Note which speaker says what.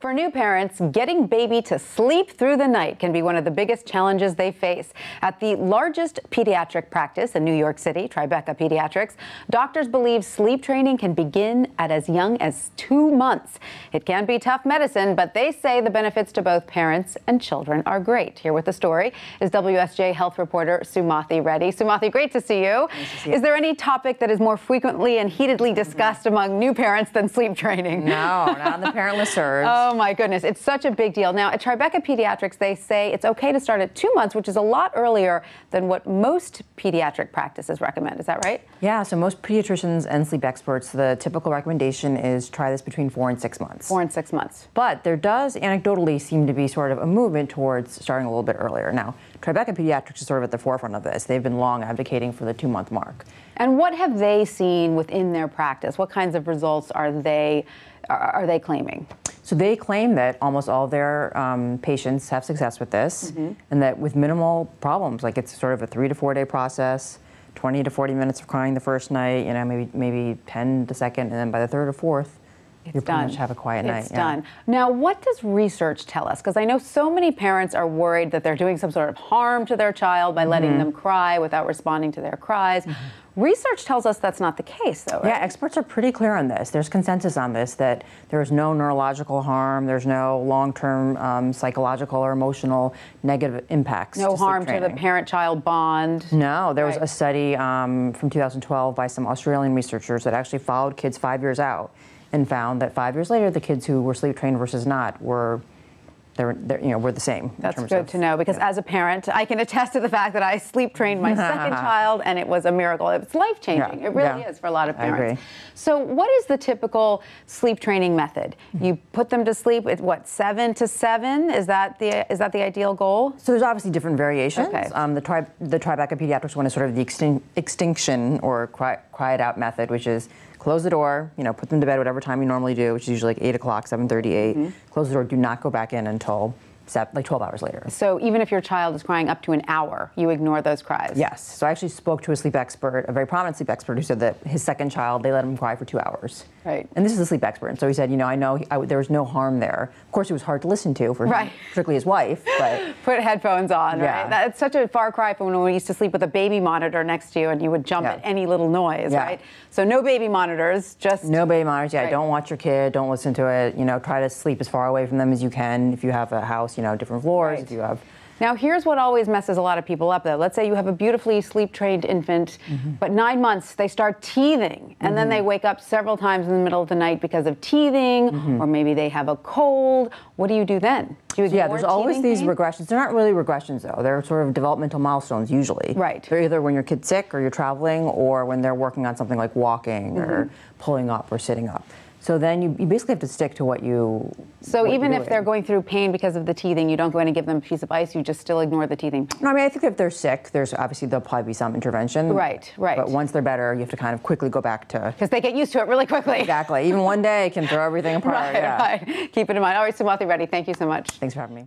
Speaker 1: For new parents, getting baby to sleep through the night can be one of the biggest challenges they face. At the largest pediatric practice in New York City, Tribeca Pediatrics, doctors believe sleep training can begin at as young as 2 months. It can be tough medicine, but they say the benefits to both parents and children are great. Here with the story is WSJ health reporter Sumathi Reddy. Sumathi, great to see you.
Speaker 2: Nice to see you.
Speaker 1: Is there any topic that is more frequently and heatedly discussed among new parents than sleep training?
Speaker 2: No, not on the parent listservs.
Speaker 1: Oh my goodness, it's such a big deal. Now, at Tribeca Pediatrics, they say it's okay to start at 2 months, which is a lot earlier than what most pediatric practices recommend. Is that right?
Speaker 2: Yeah, so most pediatricians and sleep experts, the typical recommendation is try this between 4 and 6 months.
Speaker 1: 4 and 6 months.
Speaker 2: But there does anecdotally seem to be sort of a movement towards starting a little bit earlier. Now, Tribeca Pediatrics is sort of at the forefront of this. They've been long advocating for the 2-month mark.
Speaker 1: And what have they seen within their practice? What kinds of results are they claiming?
Speaker 2: So they claim that almost all of their patients have success with this, and that with minimal problems, like it's sort of a 3 to 4 day process, 20 to 40 minutes of crying the first night, you know, maybe 10 the second, and then by the third or fourth, you pretty much have a quiet night.
Speaker 1: It's done. Now, what does research tell us? Because I know so many parents are worried that they're doing some sort of harm to their child by letting them cry without responding to their cries. Research tells us that's not the case, though, right?
Speaker 2: Yeah, experts are pretty clear on this. There's consensus on this, that there's no neurological harm, there's no long-term psychological or emotional negative impacts.
Speaker 1: No harm to the parent-child bond.
Speaker 2: No, there was a study from 2012 by some Australian researchers that actually followed kids 5 years out and found that 5 years later, the kids who were sleep trained versus not were the same.
Speaker 1: That's good to know, because as a parent, I can attest to the fact that I sleep trained my second child, and it was a miracle. It's life-changing. It really is for a lot of parents.
Speaker 2: I agree.
Speaker 1: So what is the typical sleep training method? You put them to sleep at what, 7 to 7? Is that the ideal goal?
Speaker 2: So there's obviously different variations.
Speaker 1: Okay.
Speaker 2: The Tribeca Pediatrics one is sort of the extinction or quiet out method, which is close the door, put them to bed whatever time you normally do, which is usually like 8 o'clock, 7:38. Close the door, do not go back in until like 12 hours later.
Speaker 1: So even if your child is crying up to an hour, you ignore those cries?
Speaker 2: Yes. So I actually spoke to a sleep expert, a very prominent sleep expert, who said that his second child, they let him cry for 2 hours.
Speaker 1: Right.
Speaker 2: And this is a sleep expert. And so he said, I know there was no harm there. Of course, it was hard to listen to for him, particularly his wife. But
Speaker 1: put headphones on, right? That's such a far cry from when we used to sleep with a baby monitor next to you and you would jump at any little noise, right? So no baby monitors, just...
Speaker 2: No baby monitors, Don't watch your kid, don't listen to it. Try to sleep as far away from them as you can. If you have a house, different floors, if you have...
Speaker 1: Now, here's what always messes a lot of people up, though. Let's say you have a beautifully sleep-trained infant, but 9 months, they start teething, and then they wake up several times in the middle of the night because of teething, or maybe they have a cold. What do you do then? Do you ignore
Speaker 2: there's always these
Speaker 1: pain?
Speaker 2: regressions. They're not really regressions, though. They're sort of developmental milestones, usually.
Speaker 1: Right.
Speaker 2: They're either when your kid's sick or you're traveling, or when they're working on something like walking or pulling up or sitting up. So then you basically have to stick to what you...
Speaker 1: So even if they're going through pain because of the teething, you don't go in and give them a piece of ice, you just still ignore the teething pain?
Speaker 2: No, I think if they're sick, there'll probably be some intervention.
Speaker 1: Right.
Speaker 2: But once they're better, you have to kind of quickly go back to...
Speaker 1: Because they get used to it really quickly.
Speaker 2: Exactly. Even one day can throw everything apart.
Speaker 1: Right. Keep it in mind. All right, Sumathi Reddy, thank you so much.
Speaker 2: Thanks for having me.